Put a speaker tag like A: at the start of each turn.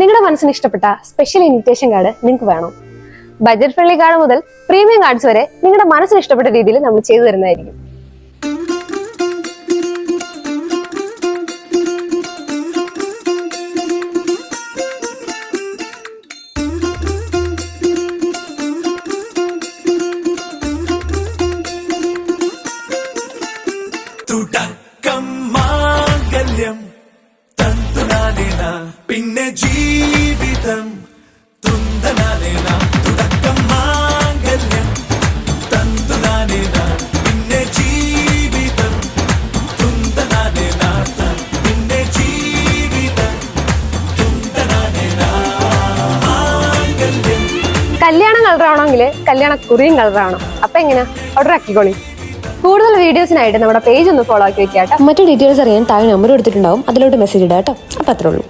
A: നിങ്ങളുടെ മനസ്സിന് ഇഷ്ടപ്പെട്ട സ്പെഷ്യൽ ഇൻവിറ്റേഷൻ കാർഡ് നിങ്ങൾക്ക് വേണോ? ബഡ്ജറ്റ് ഫ്രണ്ട്ലി കാർഡ് മുതൽ പ്രീമിയം കാർഡ്സ് വരെ നിങ്ങളുടെ മനസ്സിന് ഇഷ്ടപ്പെട്ട രീതിയിൽ നമ്മൾ ചെയ്തു തരുന്നതായിരിക്കും.
B: പിന്നെ ജീവിതം തുന്തനാനേന തുടക്കം മാംഗല്യം തന്തുനാനേന പിന്നെ ജീവിതം തുന്തനാനേന പിന്നെ ജീവിതം തുന്തനാനേന മാംഗല്യം.
A: കല്യാണം കളറാവണമെങ്കിൽ കല്യാണക്കുറിയും കളറാവണം. അപ്പൊ എങ്ങനെയാ ഓർഡർ ആക്കിക്കോളി. കൂടുതൽ വീഡിയോസിനായിട്ട് നമ്മുടെ പേജ് ഒന്ന് ഫോളോ ആക്കി വെക്കാം.
C: മറ്റു ഡീറ്റെയിൽസ് അറിയാൻ താഴെ നമ്പർ കൊടുത്തിട്ടുണ്ടാവും, അതിലോട്ട് മെസ്സേജ് ഇടാം കേട്ടോ. അപ്പം അത്രേ ഉള്ളൂ.